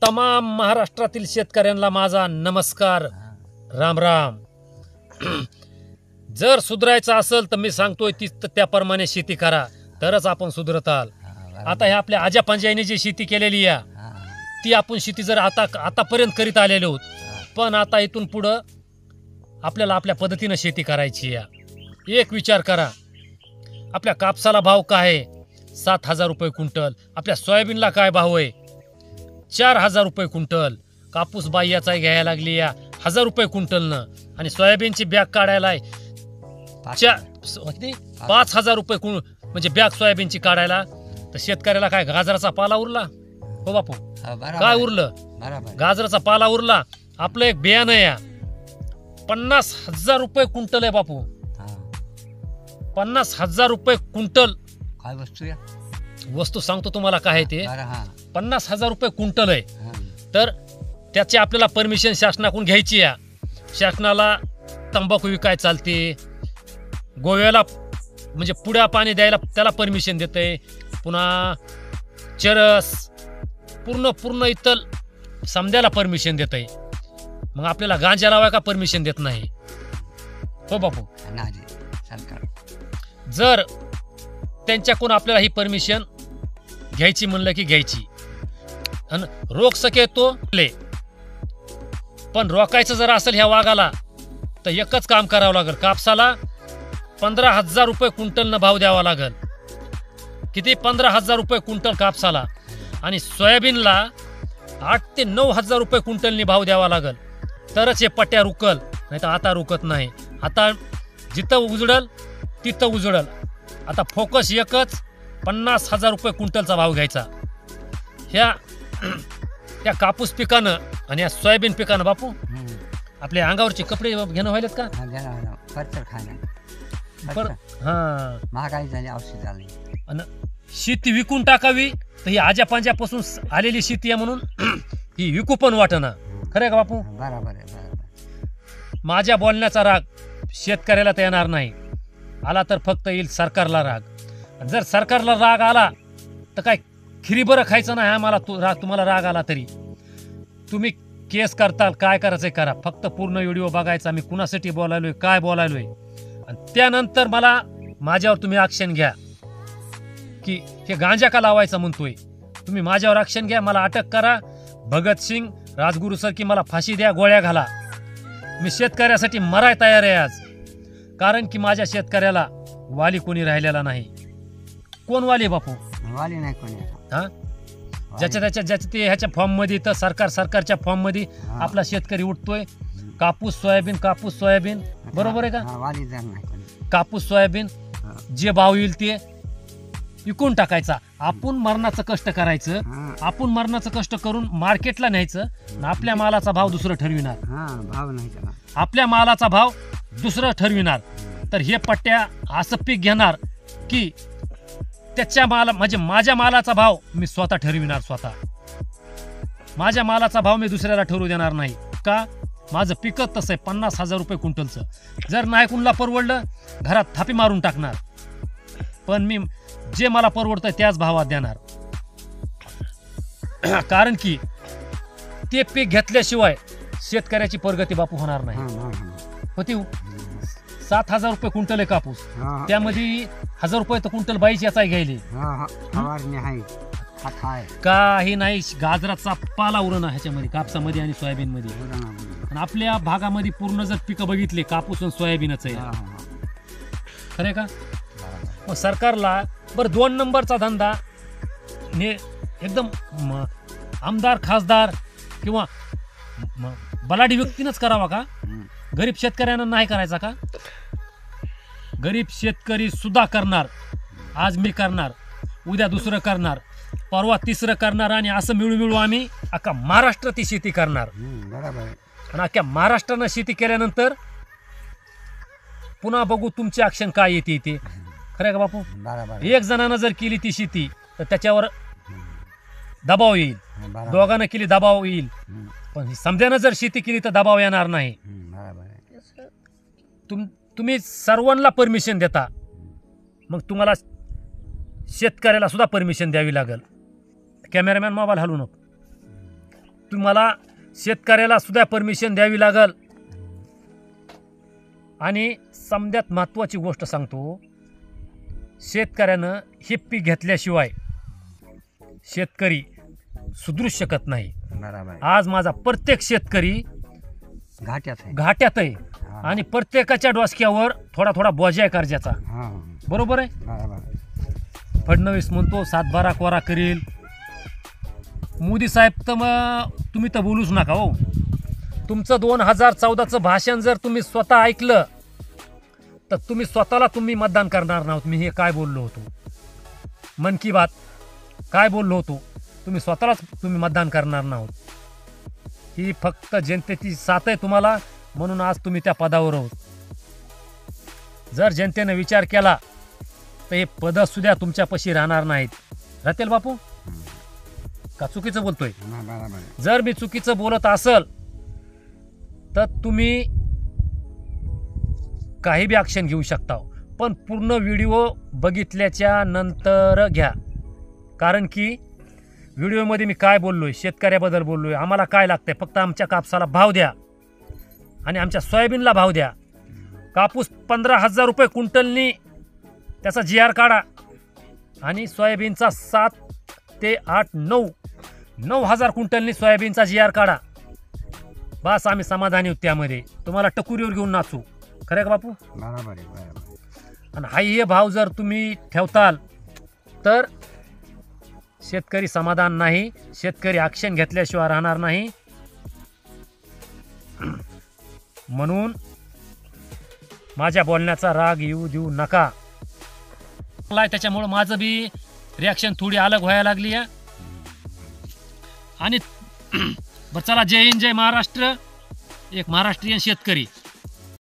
तमाम महाराष्ट्रातील शेतकऱ्यांना माझा नमस्कार, राम राम. जर सुधारायचं असेल तर मी सांगतोय त्याप्रमाणे शेती करा, तरच आपण सुधरताल. आता हे आपल्या आजा पंजाईने जी शेती केलेली आहे ती आपण शेती जर आतापर्यंत करीत आलेलो आहोत, पण आता इथून पुढं आपल्याला आपल्या पद्धतीनं शेती करायची आहे. एक विचार करा, आपल्या कापसाला भाव काय आहे? 7,000 रुपये क्विंटल. आपल्या सोयाबीनला काय भाव आहे? 4,000 रुपये क्विंटल. कापूस बाह्याचा घ्यायला लागली या 1,000 रुपये क्विंटलनं, आणि सोयाबीनची बॅग काढायला 5,000 रुपये म्हणजे बॅग सोयाबीनची काढायला. तर शेतकऱ्याला काय गाजराचा पाला उरला? हो बापू, काय उरलं? गाजराचा पाला उरला. आपलं एक बियाणं या 50,000 रुपये क्विंटल आहे बापू. 50,000 रुपये क्विंटल. काय वस्तू या? वस्तू सांगतो तुम्हाला काय आहे ते. 50,000 रुपये क्विंटल आहे. तर त्याची आपल्याला परमिशन शासनाकडून घ्यायची आहे. शासनाला तंबाखू विकाय चालते, गोव्याला म्हणजे पुड्या पाणी द्यायला त्याला परमिशन देते, पुन्हा चरस पूर्ण इतर समद्याला परमिशन देते. मग आपल्याला गांजा लावाय का परमिशन देत नाही? हो बापू, जर त्यांच्याकडून आपल्याला ही परमिशन घ्यायची म्हणलं की घ्यायची. आणि रोख शक्यतो पण रोखायचं जर असेल ह्या वाघाला तर एकच काम करावं लागेल. कापसाला 15,000 रुपये क्विंटलनं भाव द्यावा लागेल. किती? 15,000 रुपये क्विंटल कापसाला. आणि सोयाबीनला 8,000 ते 9,000 रुपये क्विंटलनी भाव द्यावा लागेल, तरच हे पट्ट्या रुकल, नाही तर आता रुकत नाही. आता जिथं उजडल तिथं उजडल. आता फोकस एकच, 50,000 रुपये क्विंटलचा भाव घ्यायचा. ह्या कापूस पिकानं आणि या सोयाबीन पिकानं बापू आपल्या अंगावरचे कपडे घेणं व्हायलेत का? महागाई झाली, औषध झाली. आणि शेती विकून टाकावी तर ही आजा पांज्यापासून आलेली शेती आहे म्हणून ही विकू पण वाटना. खरं का बापू? बरोबर आहे. माझ्या बोलण्याचा राग शेतकऱ्याला तर येणार नाही. आला तर फक्त येईल सरकारला राग. जर सरकारला राग आला तर काय खिरी बरं खायचं नाही आम्हाला. तुम्हाला राग आला तरी तुम्ही केस करताल, काय करायचंय करा. फक्त पूर्ण व्हिडिओ बघायचा, मी कुणासाठी बोलायलोय, काय बोलायलोय, आणि त्यानंतर माझ्यावर तुम्ही ॲक्शन घ्या. की हे गांजा का लावायचं म्हणतोय, तुम्ही माझ्यावर ॲक्शन घ्या. मला अटक करा, भगतसिंग राजगुरू सर की मला फाशी द्या, गोळ्या घाला. मी शेतकऱ्यासाठी मराय तयार आहे आज. कारण की माझ्या शेतकऱ्याला वाली कोणी राहिलेला नाही. कोण वाली बापू? वाली नाही कोणी. हा, ज्याच्या ते ह्याच्या फॉर्म मध्ये तर सरकारच्या फॉर्म मध्ये आपला शेतकरी उठतोय. कापूस सोयाबीन बरोबर आहे का? कापूस सोयाबीन जे भाव येईल ते विकून टाकायचा. आपण मरणाचं कष्ट करायचं, आपण मरणाचं कष्ट करून मार्केटला न्यायचं. आपल्या मालाचा भाव दुसरं ठरविणार, आपल्या मालाचा भाव दुसरं ठरविणार. तर हे पट्ट्या असं पीक घेणार की त्याच्या म्हणजे माझ्या मालाचा भाव मी स्वतः ठरविणार. स्वतः माझ्या मालाचा भाव मी दुसऱ्याला ठरवू देणार नाही. का? माझं पिकत तसं आहे 50,000 रुपये क्विंटलचं. जर नाही कुणला परवडलं घरात थापी मारून टाकणार, पण मी जे मला परवडतं त्याच भावात देणार. कारण की ते पीक घेतल्याशिवाय शेतकऱ्याची प्रगती बापू होणार नाही. होती 7,000 रुपये क्विंटल आहे कापूस, त्यामध्ये 1,000 रुपये तर क्विंटल बाईच याचा घ्यायले. काही नाही, गाजराचा पाला उरणा ह्याच्यामध्ये, कापसामध्ये आणि सोयाबीन मध्ये. आणि आपल्या भागामध्ये पूर्ण जर पिकं बघितले कापूस आणि सोयाबीनच आहे. खरे का? मग सरकारला बरं 2 नंबरचा धंदा एकदम आमदार खासदार किंवा बलाढ्य व्यक्तीनंच करावा का? गरीब शेतकऱ्यांना नाही करायचा का? गरीब शेतकरी सुद्धा करणार. आज मी करणार, उद्या दुसरं करणार, परवा तिसरं करणार, आणि असं मिळू आम्ही अख्खा महाराष्ट्र ती शेती करणार. आणि अख्ख्या महाराष्ट्रानं शेती केल्यानंतर पुन्हा बघू तुमची ॲक्शन काय येते ते. खरं का बापू? एक जणानं जर केली ती शेती तर त्याच्यावर दबाव येईल, दोघांना केली दबाव येईल, पण समजानं जर शेती केली तर दबाव येणार नाही. तुम्ही सर्वांना परमिशन देता, मग तुम्हाला शेतकऱ्याला सुद्धा परमिशन द्यावी लागेल. कॅमेरामॅन मोबाईल हलवू नको. तुम्हाला शेतकऱ्याला सुद्धा परमिशन द्यावी लागल. आणि समद्यात महत्वाची गोष्ट सांगतो, शेतकऱ्यानं हे पीक घेतल्याशिवाय शेतकरी सुधरू शकत नाही. बरोबर आज माझा प्रत्येक शेतकरी घाट्यात आहे. घाट्यात आहे आणि प्रत्येकाच्या डोसक्यावर थोडा थोडा बोजा आहे कर्जाचा. हा बरोबर आहे. बरोबर. फडणवीस म्हणतो 7-12 कोरा करील. मोदी साहेब तर मग तुम्ही तर बोलूच नका हो. तुमचं 2014चं भाषण जर तुम्ही स्वतः ऐकलं तर तुम्ही स्वतःला मतदान करणार नव्हत. मी हे काय बोललो होतो, मन की बात काय बोललो होतो, तुम्ही स्वतःलाच मतदान करणार नव्हत. ही फक्त जनतेची साथ आहे तुम्हाला, म्हणून आज तुम्ही त्या पदावर आहोत. जर जनतेने विचार केला तर हे पद सुद्धा तुमच्यापाशी राहणार नाहीत. राहतील बापू का चुकीचं बोलतोय? बरोबर. जर मी चुकीचं बोलत असल तर तुम्ही काही बी ॲक्शन घेऊ शकता, पण पूर्ण व्हिडिओ बघितल्याच्या नंतर घ्या. कारण की व्हिडिओमध्ये मी काय बोललोय, शेतकऱ्याबद्दल बोललोय. आम्हाला काय लागतंय, फक्त आमच्या कापसाला भाव द्या आणि आमच्या सोयाबीनला भाव द्या. कापूस 15,000 रुपये क्विंटलनी त्याचा GR काढा आणि सोयाबीनचा 7 ते 8, 9,000 क्विंटलनी सोयाबीनचा GR काढा. बस आम्ही समाधानी आहोत. त्यामध्ये तुम्हाला टकुरीवर घेऊन नाचू. खरं आहे का बापू? बरोबर आहे. बरोबर. आणि हे भाव जर तुम्ही ठेवताल तर शेतकरी समाधान नाही, शेतकरी ॲक्शन घेतल्याशिवाय राहणार नाही. म्हणून माझ्या बोलण्याचा राग येऊ देऊ नका. त्याच्यामुळं माझं बी रिॲक्शन थोडी अलग व्हायला लागली आहे. आणि बरं चला, जय हिंद, जय महाराष्ट्र. एक महाराष्ट्रीयन शेतकरी